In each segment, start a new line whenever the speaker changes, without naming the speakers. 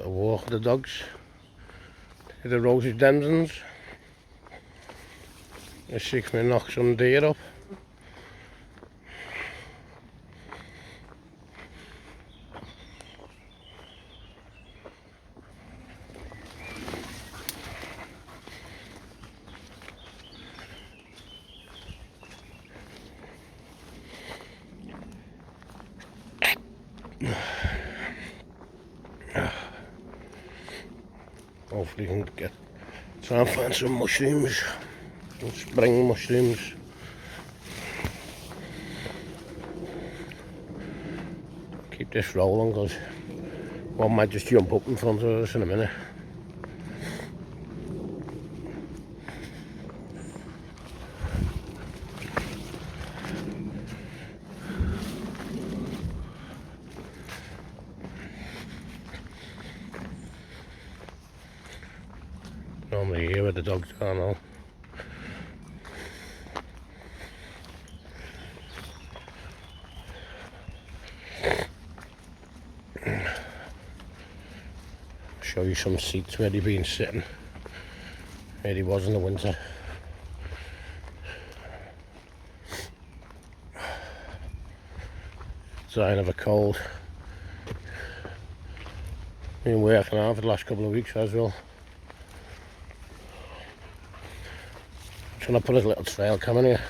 Walk the dogs to the roses dens. Let's see if we knock some deer up. Hopefully we can try and find some mushrooms, some spring mushrooms. Keep this rolling because one might just jump up in front of us in a minute. Normally here where the dogs are now. Show you some seats where they've been sitting, where he was in the winter. Sign of a cold. Been working out for the last couple of weeks as well. Trying to put a little trail cam in here.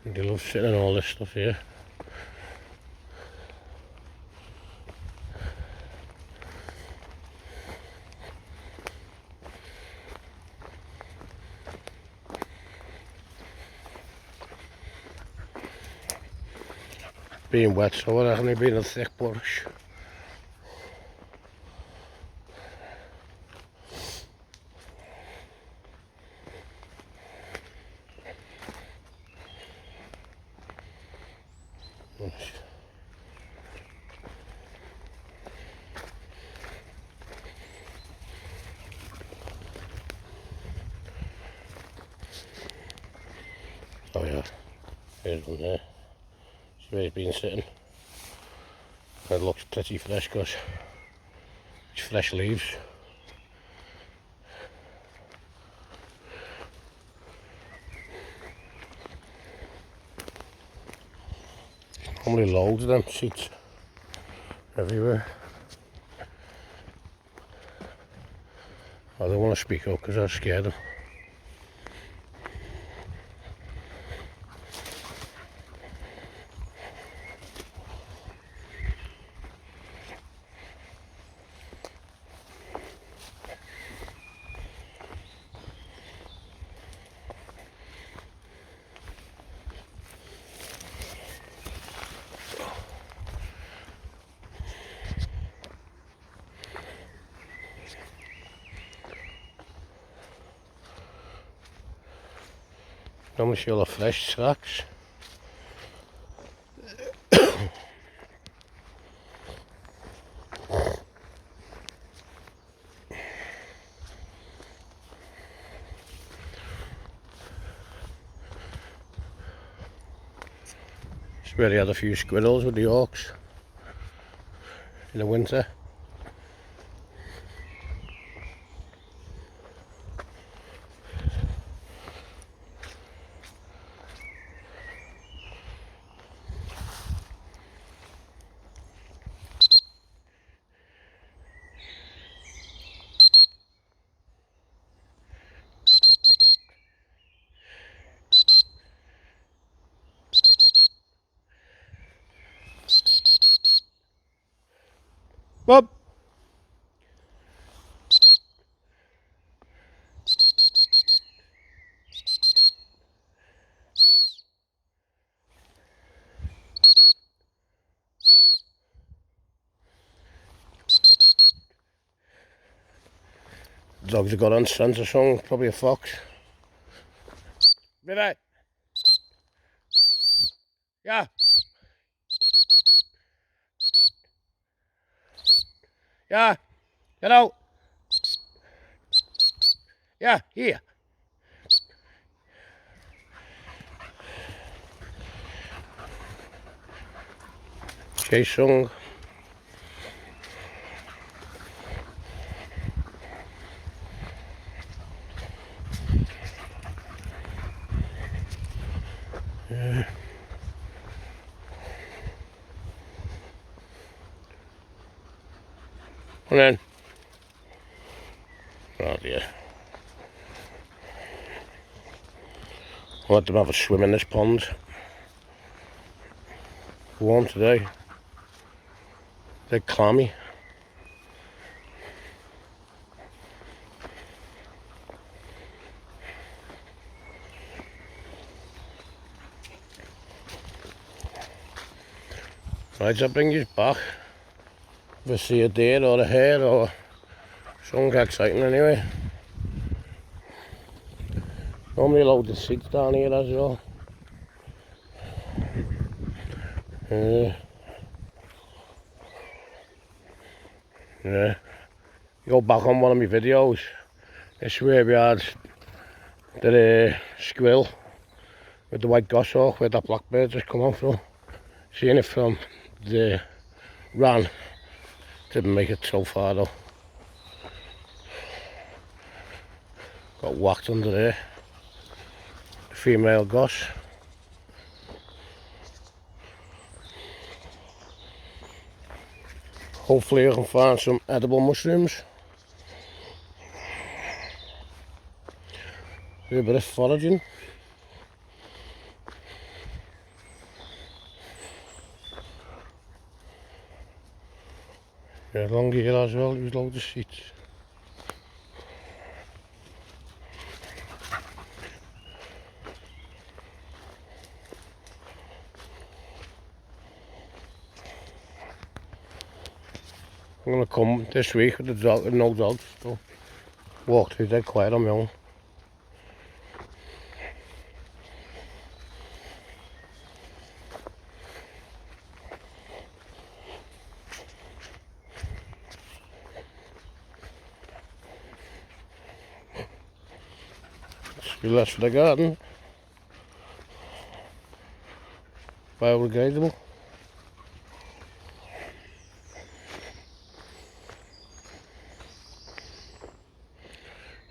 They love sitting on all this stuff here. Being wet, so it hasn't been a thick bush. Oh yeah, here's one there. See where he's been sitting. It looks pretty fresh because it's fresh leaves. Normally loads of them seats everywhere. I don't want to speak up because I'm scared of them. Normally see all the fresh tracks. It's where they had a few squirrels with the hawks in the winter. Bob! Dogs have got on scent or something, probably a fox. River! Yeah! Yeah! Get out! Yeah, here! Chase sung. Yeah. And then, oh dear. I'll let them have a swim in this pond. Warm today. They're clammy. Right, so I bring you back. If I see a deer or a hare or something exciting anyway. Normally loads of seeds down here as well. Yeah. Go back on one of my videos. This is where we had the squirrel with the white goshawk where that blackbird just come out from. Seeing it from the ran. Didn't make it so far though. Got whacked under there. The female gosh. Hopefully I can find some edible mushrooms. Do a bit of foraging. Yeah, along here as well, there's loads of seeds. I'm going to come this week with the dog, with no dogs, so walk through dead quiet on my own. Still less for the garden. Biodegradable.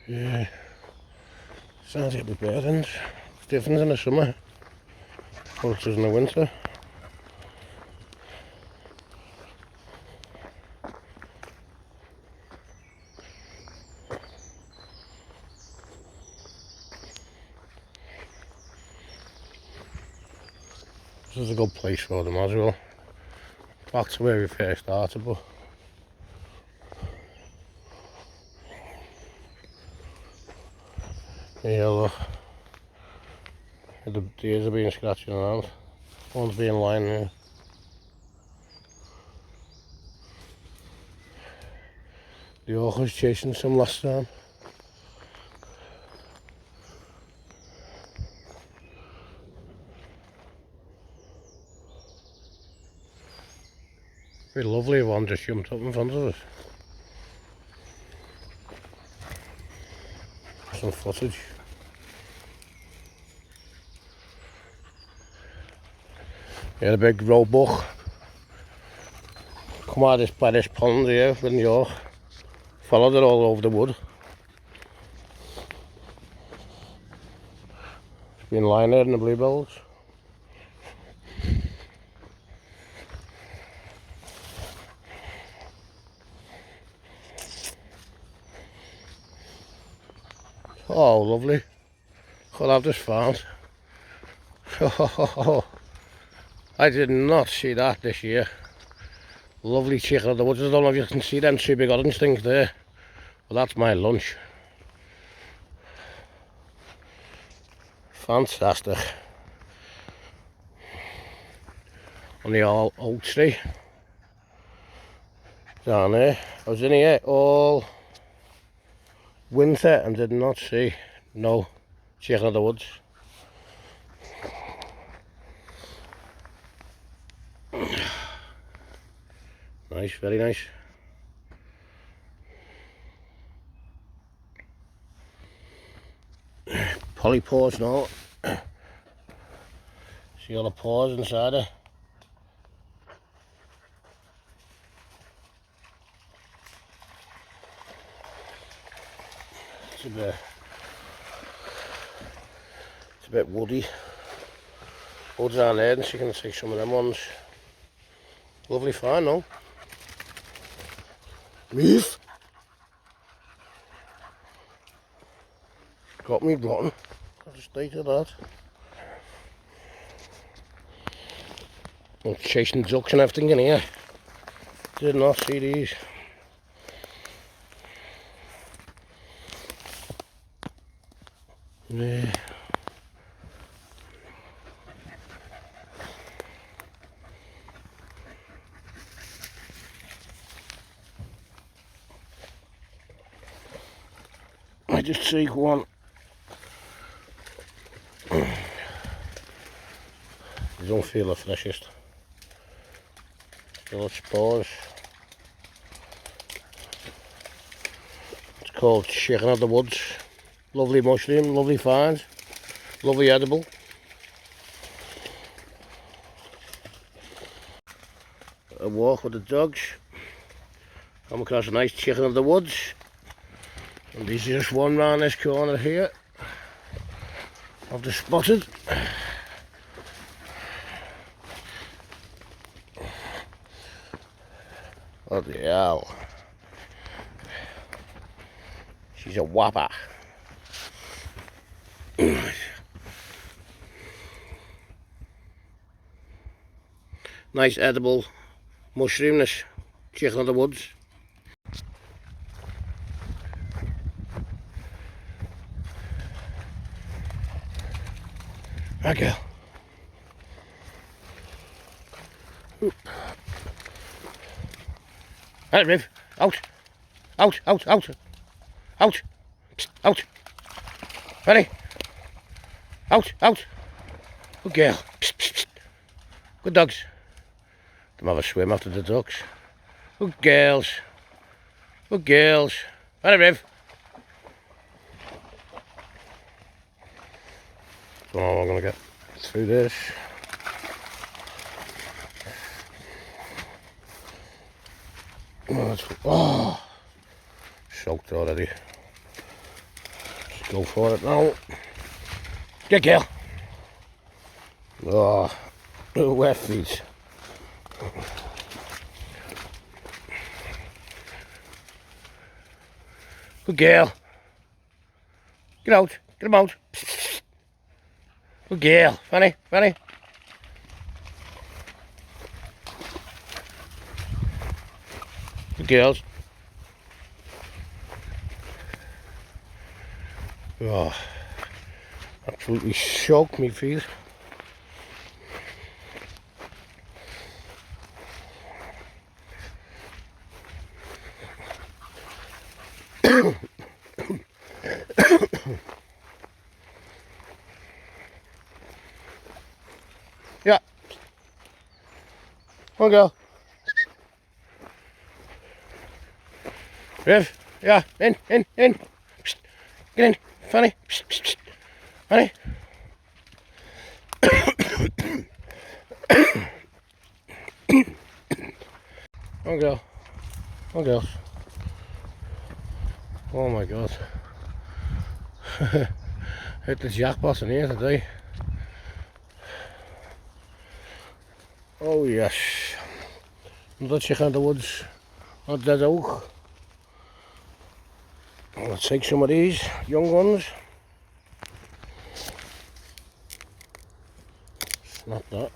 Yeah, sounds like the bearings. It's different in the summer, but it is in the winter. This is a good place for them as well. Back to where we first started, but yeah, look. The deers are being scratching around. One's being lying there. The orc was chasing some last time. Very lovely, one just jumped up in front of us. Some footage. Yeah, a big roebuck. Come out by this pond here in York. Followed it all over the wood. It's been lying there in the bluebells. Oh, lovely. What I've just found. I did not see that this year. Lovely chicken of the woods. I don't know if you can see them two big orange things there. But that's my lunch. Fantastic. On the old oak tree. Down there. I was in here all winter and did not see no chicken of the woods. Nice, very nice. Polypores now. See all the pores inside it. it's a bit woody. Woods down there, and so you can see some of them ones. Lovely find though. Move. Got me rotten. I'll just stay to that. I'm chasing ducks and everything in here. Did not see these. Yeah. I just see one. You don't feel the freshest. Little spores. It's called chicken of the woods. Lovely mushroom, lovely find, lovely edible. A walk with the dogs. Come across a nice chicken of the woods. And there's just one round this corner here. I've just spotted. What the hell? She's a whopper. Nice edible mushroom, this chicken of the woods. Right, girl. Oop. Right, Riv. Out. Out, out, out. Out. Psst, out. Ready? Out, out. Good girl. Psst, psst, psst. Good dogs. Them have a swim after the ducks. Good girls. Good girls. Ready, Riv? Oh, I'm gonna get through this. Oh, soaked already. Let's go for it now. Get girl. Oh, wet feet. Good girl. Get out. Get him out. Good girl. Fanny. Fanny. Good girls. Oh, absolutely soaked me feet. Yeah. Come on, girl. Riv. Yeah. In. Psst. Get in. Fanny. Psst, psst, psst. Fanny. Come on, girl. Come on, girls. Oh my God. Hit the jackpot in here today. Oh yes. Another chicken in the woods. Not dead oak. Let's take some of these young ones. Snap that.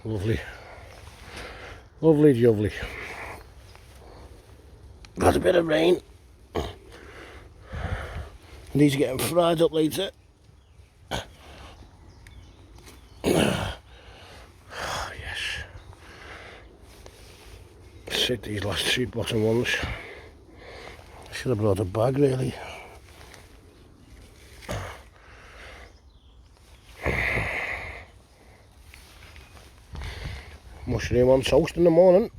Lovely. Lovely jubbly. Got a bit of rain. These are getting fried up later. Oh, yes. Sit these last two bottom ones. Should have brought a bag really. Mushroom on toast in the morning.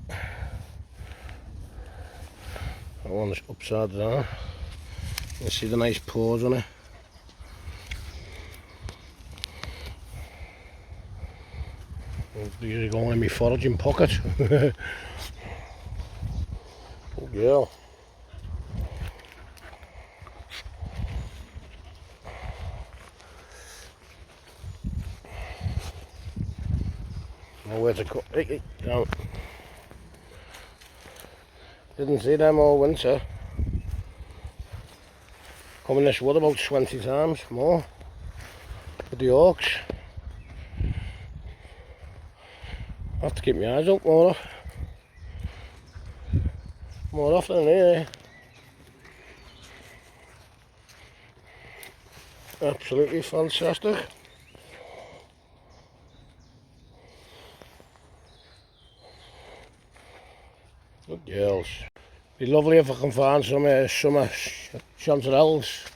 That one's upside down. You see the nice pores on it. These are going in my foraging pocket. Oh girl. Nowhere to cut. Hey, down. Didn't see them all winter. Come in this wood about 20 times more with the orcs. I have to keep my eyes up more often here. Absolutely fantastic. Good girls. Be lovely if I can find some summer chanterelles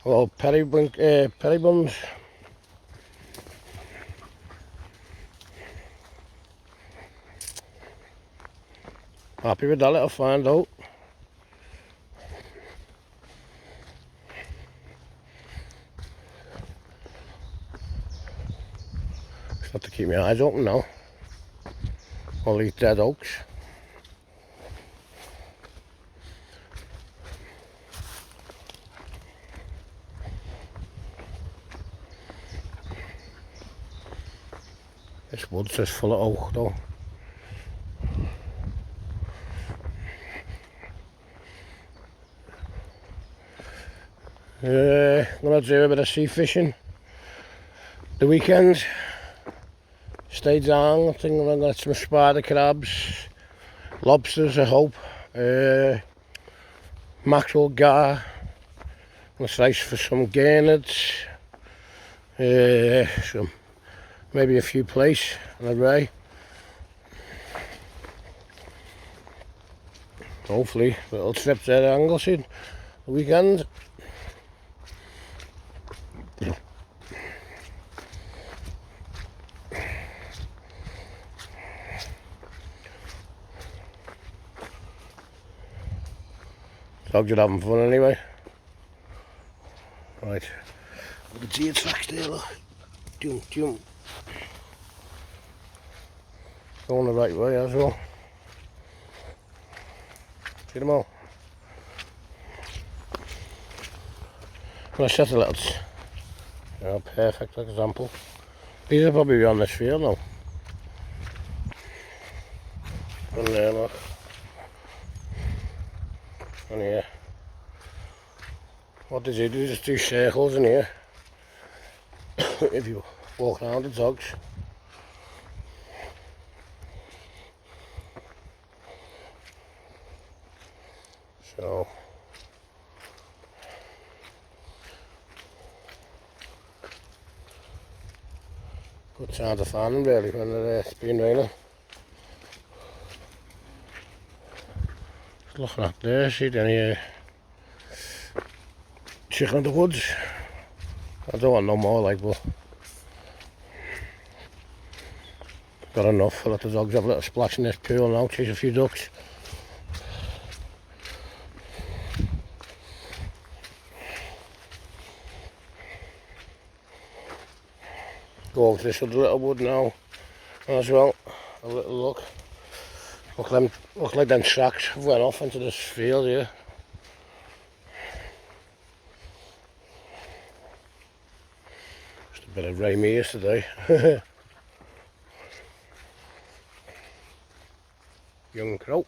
or peribums. Happy with that, I'll find out. Just have to keep my eyes open now. All these dead oaks. This wood's just full of oak though. I'm going to do a bit of sea fishing the weekend. Stay down. I think I'm going to get some spider crabs, lobsters I hope, mackerel gar. I'm going to slice for some gurnards, maybe a few plaice and a ray. Hopefully a little trip to the Anglesey the weekend. Dogs are having fun anyway. Right, the deer tracks there, look. Jump. Going the right way as well. See them all. Gonna set a little, perfect example. These will probably be on this field now. And there, look. And here. What they do is just do circles in here. If you walk around the dogs. So. Good time to find them really when it's been raining. Just looking up there, see any chicken in the woods. I don't want no more like, but got enough. I'll let the dogs have a little splash in this pool now, chase a few ducks. Go over to this other little wood now as well. A little look. Look like them tracks went off into this field here. Just a bit of rain yesterday. Young crow.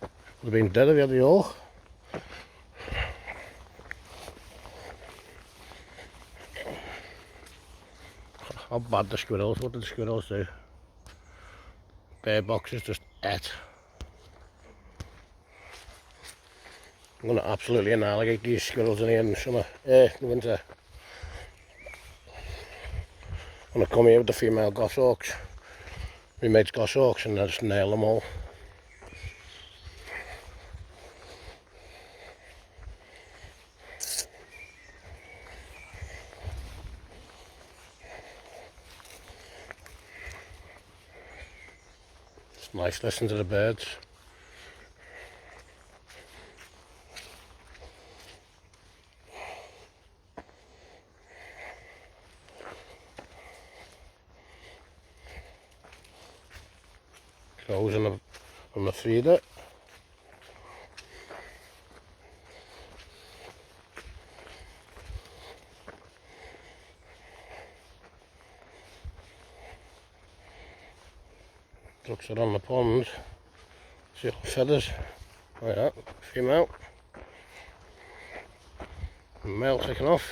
Would have been dead if he had the hole. How bad the squirrels, what did the squirrels do? Bear boxes just ate. I'm going to absolutely annihilate these squirrels in here in the summer, in the winter. I'm going to come here with the female goshawks, my mate's goshawks, and I'll just nail them all. It's nice listening to the birds. Those on the feeder. Ducks are on the pond. See little feathers. Like that. Female. Male taken off.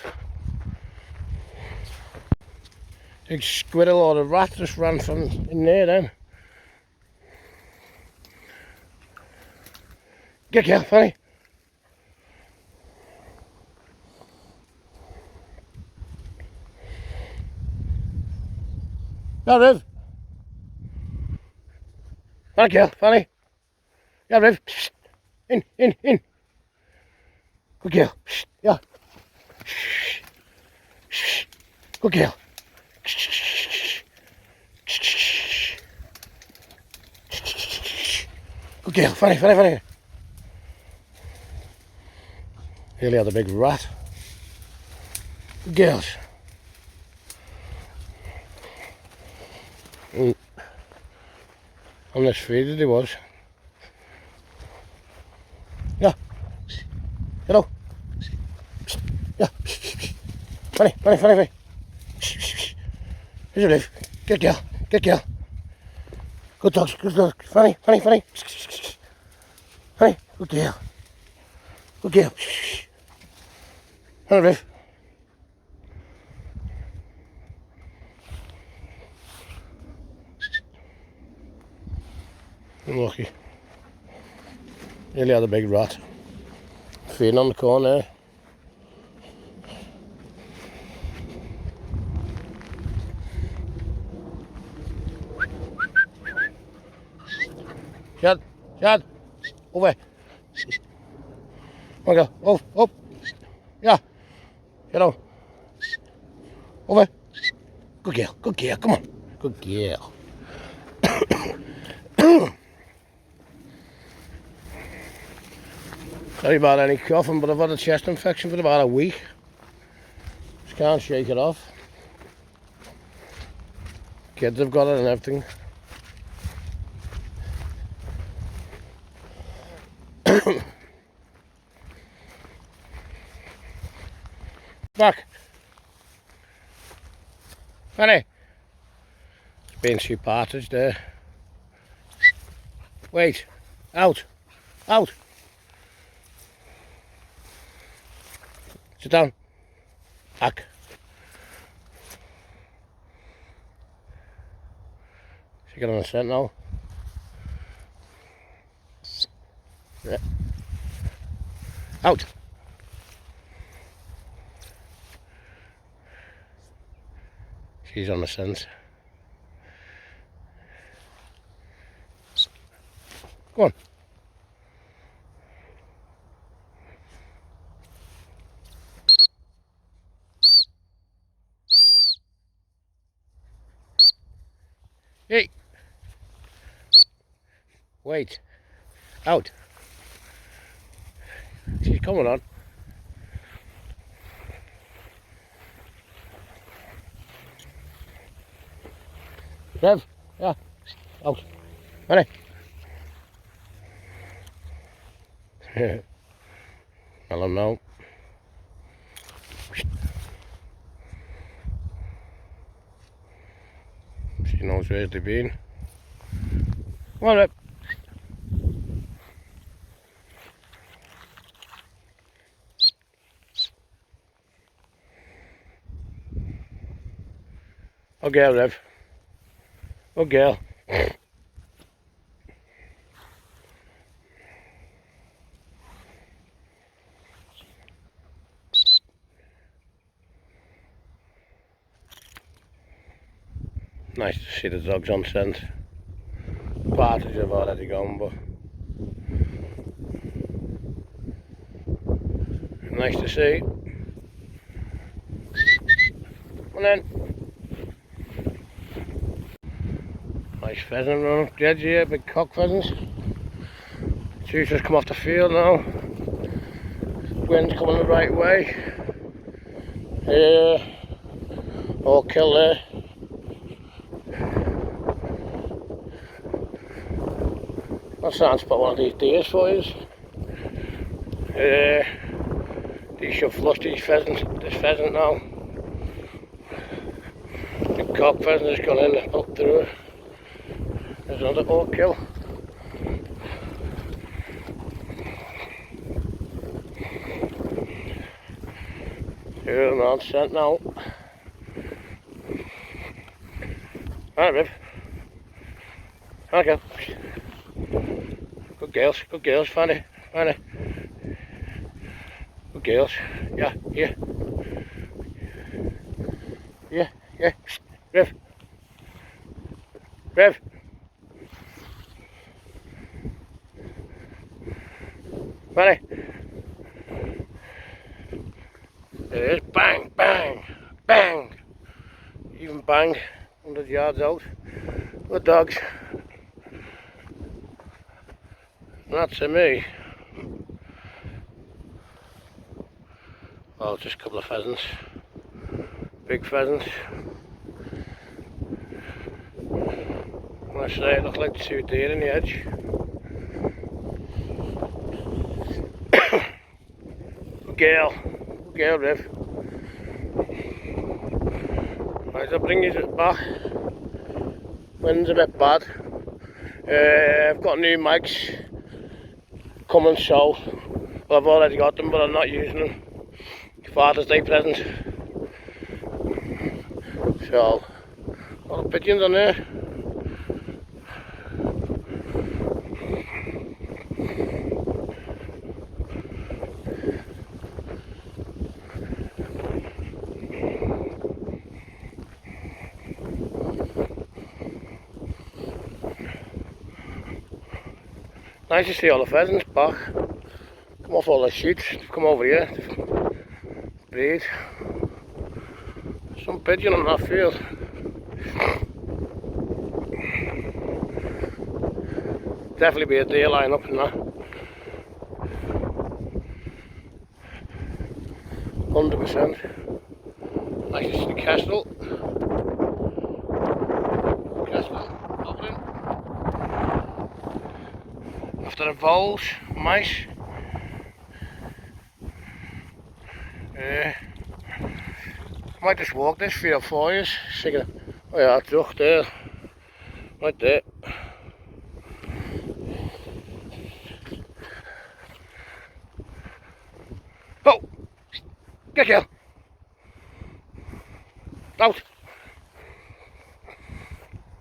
Big squirrel or a rat just ran from in there then. Get girl, Fanny. Yeah, Riv. Fanny, girl, Fanny. Yeah, Riv. In. Good girl. Yeah. Good girl. Good girl, Fanny. Nearly had a big rat. Good girls. On this feeder he was. Yeah. Hello. Yeah. Fanny. Here's your leaf. Good girl. Good dogs. Fanny. Fanny, good girl. Hello, Riff. Unlucky. Nearly had a big rat. Feeding on the corn there. Chad, over. Come on, go. Up. Yeah. Get on. Over. Good girl. Come on. Good girl. Sorry about any coughing, but I've had a chest infection for about a week. Just can't shake it off. Kids have got it and everything. Back. Fanny. It's been two partridge there. Wait. Out. Sit down. Back. She get on the scent now. Yeah. Out. She's on the scent. Go on. Hey. Wait. Out. She's coming on. Rev. Yeah. Out. Ready. Hello now. She knows where they've been. Come on, Rep. Good girl, Rev. Good girl. Nice to see the dogs on scent. Partridge have already gone, but nice to see. Come on then. Nice pheasant running up the edge here, big cock pheasants. Two just come off the field now. Wind's coming the right way. Yeah, all kill there. I'll try and spot one of these deers for you. These should flush this pheasant now. The cock pheasant has gone in up through. There's another oak kill. Two of them on scent now. Alright, Riv. Okay. Good girls, Fanny. Good girls. Yeah, here. Yeah. Riv. Fanny. There it is. Bang, bang, bang. Even bang. 100 yards out. The dogs. That's me. Oh, just a couple of pheasants. Big pheasants. I say it looked like two deer in the edge. Good girl, Riv. Right, I'll bring you back. Wind's a bit bad. I've got new mics coming, so well, I've already got them, but I'm not using them. Father's Day present. So, a lot of pigeons on there. Nice to see all the pheasants back. Come off all the shoots, come over here, breed. Some pigeon on that field. Definitely be a deer line up in that. 100%. Nice to see the kestrel. Opening. After the voles, mice. Might just walk this field for you. Oh yeah, it's up there. Right there. Oh! Get girl! Out!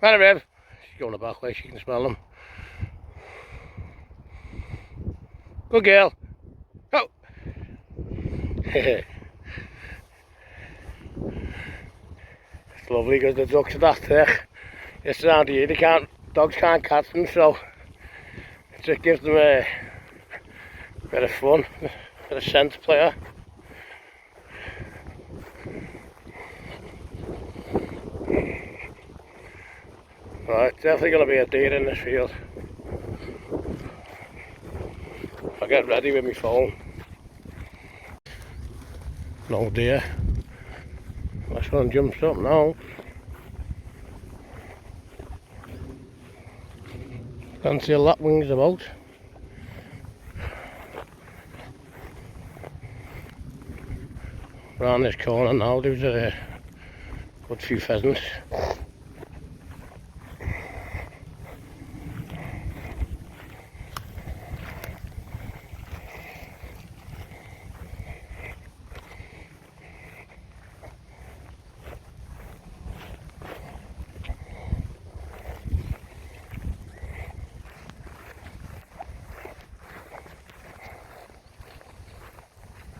Right, Rev. She's going the back way, she can smell them. Good girl. Oh! It's lovely because the ducks are that thick. It's around here, dogs can't catch them, so it just gives them a bit of fun, a bit of scent player. Right, definitely going to be a deer in this field. I'll get ready with my phone. No deer. This one jumps up now. Can't see a lapwings about. Round this corner now there's a good few pheasants.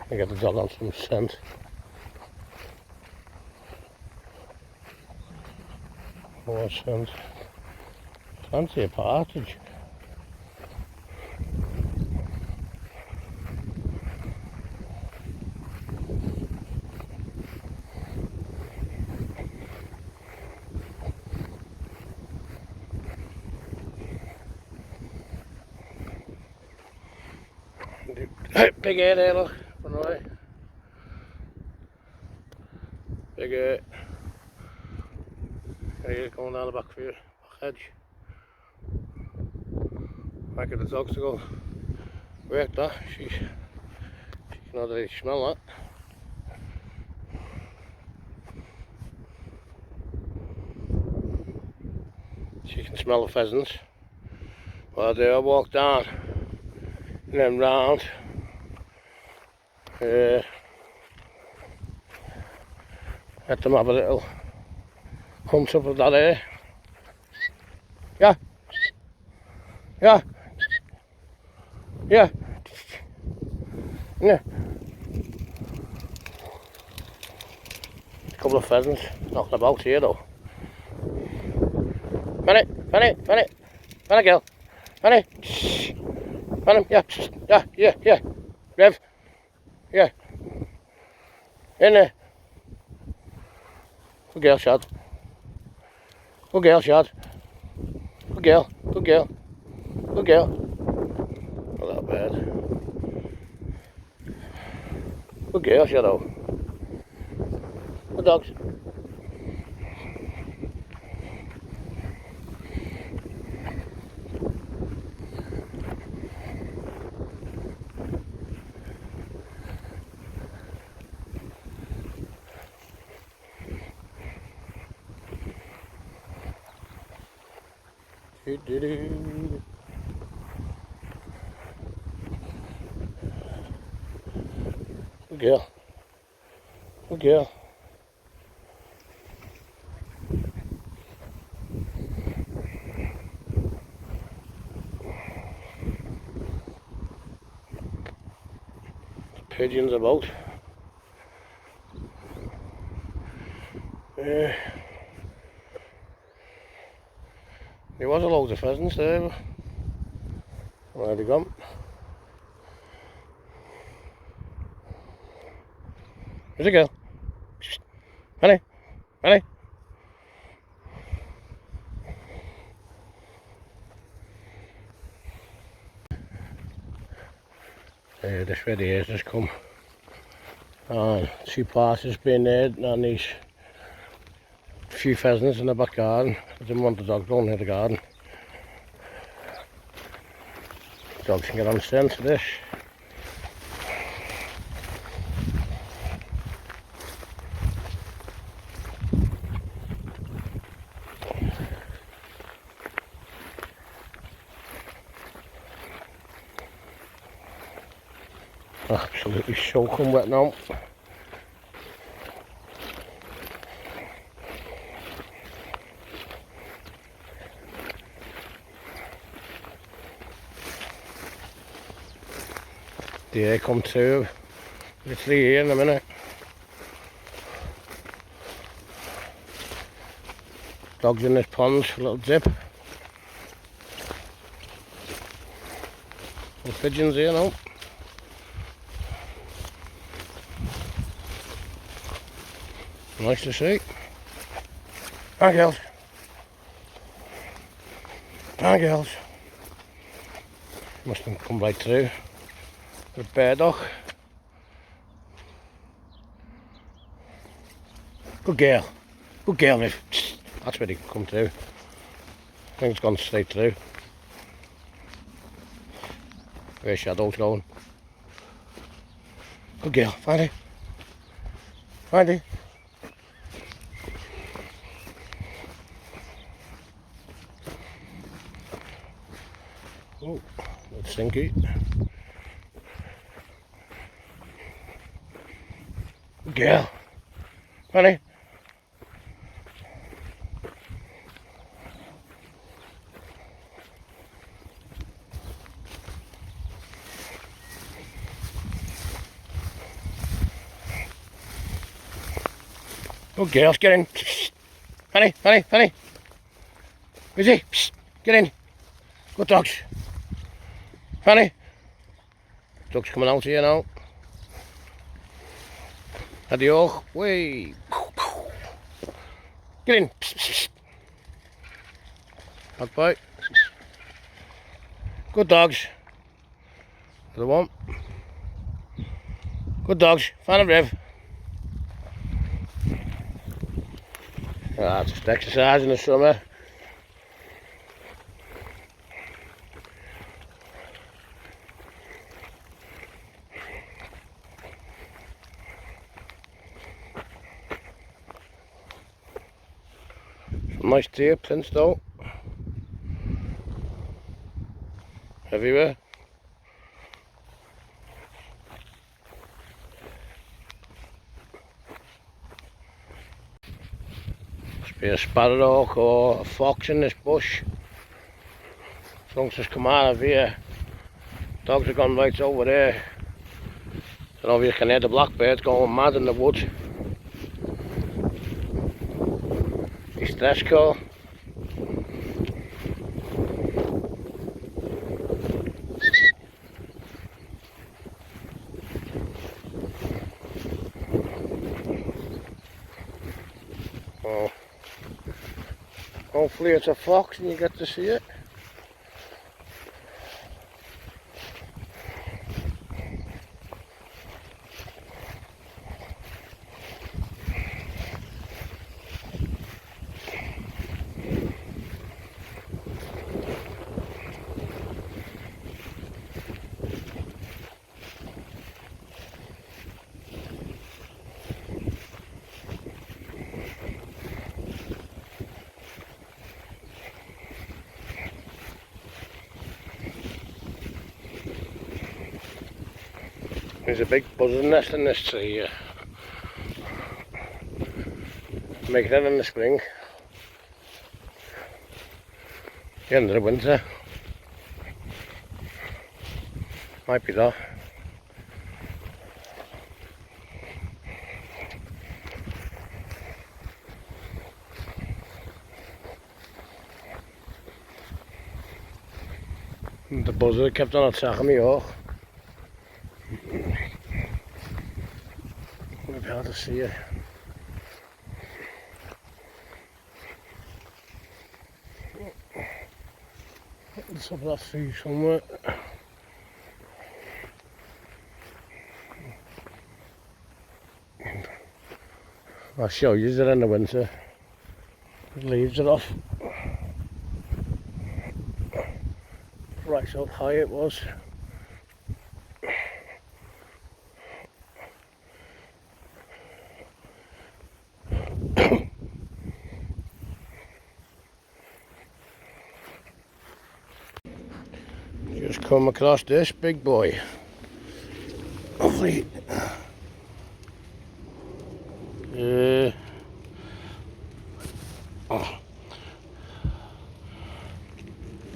I get the dog on some scent. More scent. Fancy a partridge. Big head there, look. Away. Big here going down the back for you, back edge. Might get the dogs to go work that. She can already smell that. She can smell the pheasants. Well, do I walk down and then round. Let them have a little hunt up of that air. Yeah. Yeah. Yeah. Yeah. A couple of pheasants knocking about here though. Fanny, Fanny, Fanny, Fanny girl, Fanny, shh, Fanny, yeah, shh. Yeah, yeah, yeah, Rev, yeah, in there. Good girl, Shad. Good girl, Shad. Good girl, good girl, good girl. Not that bad. Good girl, Shadow. Good dogs. Good girl. Good girl. Pigeons about. There was a load of pheasants there, but where they gone? There's a girl. Honey, honey. This way the hares just come. And 2 parties been there, and these few pheasants in the back garden. I didn't want the dog going near the garden. Dogs can get on sense of this. Absolutely soaking wet now. The air come too. Literally here in a minute. Dogs in this pond, a little dip. The pigeons here now. Nice to see. Hi girls. Hi girls. Must have come right through. The bear dog. Good girl. Good girl, Miss. That's where they come through. I think it's gone straight through. Where's Shadow's going? Good girl. Find it. Find it. Oh, that's stinky. Good girl. Honey. Good girls, get in. Honey, honey, honey. Busy. Get in. Good dogs. Honey. Dogs coming out here now. At the oog. Way. Get in. Back boy. Good dogs. The one. Good dogs. Fan of Rev. Just exercise in the summer. nice deer prints though. Everywhere. Must be a sparrowhawk or a fox in this bush. Songs has come out of here. Dogs have gone right over there. And over you can hear the blackbirds going mad in the woods. Distress call. Oh. Hopefully it's a fox and you get to see it. There's a big buzzing nest in this tree here. Making it in the spring. The end of the winter. Might be that. And the buzzer kept on attacking me off. We'll be able to see it. Let's have that tree somewhere. I'll show you it in the winter. The leaves are off. Right how high it was. Just come across this big boy. Hopefully,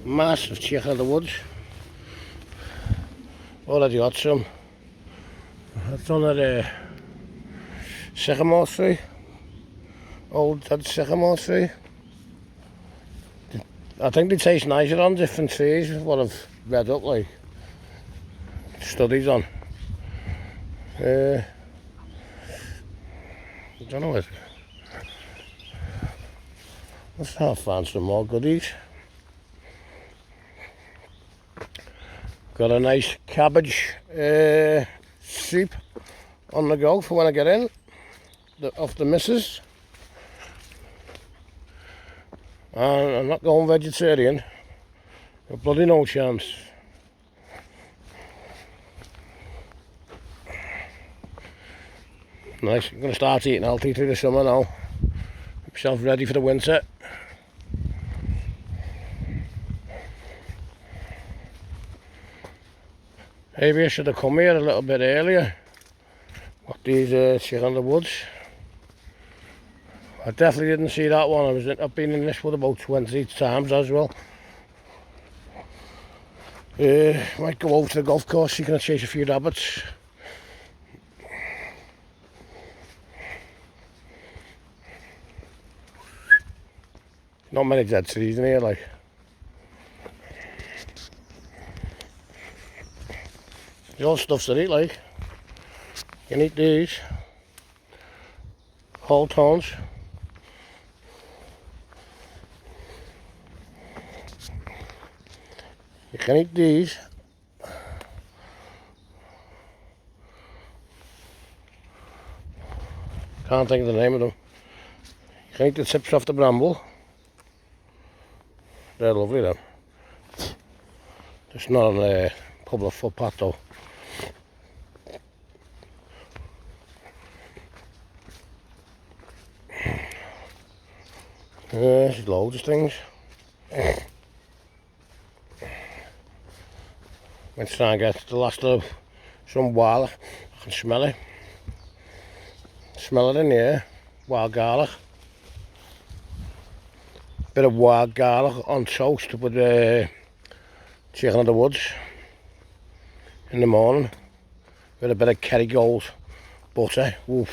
massive chick of the woods. Already got some. It's under the sycamore tree. Old dead sycamore tree. I think they taste nicer on different trees, what I've read up, like studies on. I don't know. Let's try to find some more goodies. Got a nice cabbage soup on the go for when I get in, off the missus. And I'm not going vegetarian. Got bloody no chance. Nice, I'm going to start eating healthy through the summer now. Get myself ready for the winter. Maybe I should have come here a little bit earlier. Got these chick in the woods. I definitely didn't see that one. I've been in this wood about 20 times as well. Might go over to the golf course, see can I chase a few rabbits. Not many dead trees in here, like. There's all stuff to eat, like. You can eat these. Whole tones. You can eat these. Can't think of the name of them. You can eat the tips off the bramble. They're lovely though. Just not on a public footpath though. There's loads of things. Let's try and get the last of some wild. I can smell it. Smell it in here. Wild garlic. Bit of wild garlic on toast with chicken of the woods in the morning. With a bit of Kerrygold butter. Oof.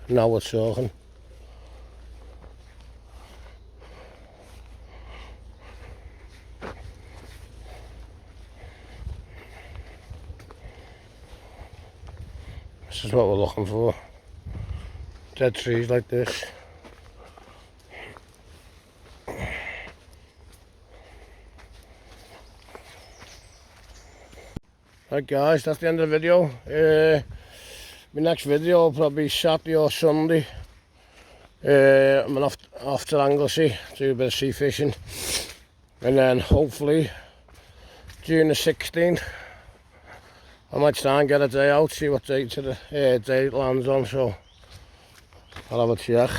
Now we're talking. This is what we're looking for. Dead trees like this. Right guys, that's the end of the video. My next video will probably be Saturday or Sunday. I'm off to Anglesey, do a bit of sea fishing. And then hopefully June the 16th I might try and get a day out, see what date the day it lands on, so I'll have a check.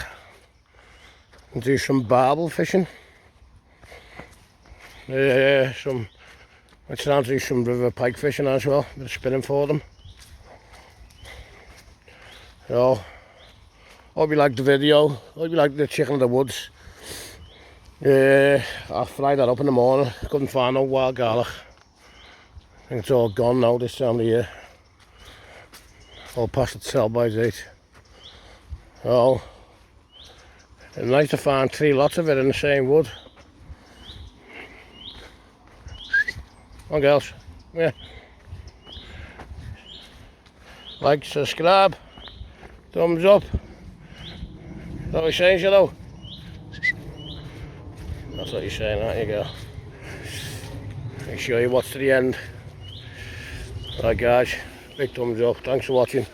And do some barbel fishing. Let's try and do some river pike fishing as well, a bit of spinning for them. So, hope you liked the video, hope you liked the chicken of the woods. I'll fry that up in the morning, couldn't find no wild garlic. I think it's all gone now this time of year. All past its sell-by date. So, it's nice to find 3 lots of it in the same wood. Come on girls, yeah. Like, subscribe, thumbs up. Is that what you're saying, Shadow? That's what you're saying, there you go. Make sure you watch to the end. Right guys, big thumbs up, thanks for watching.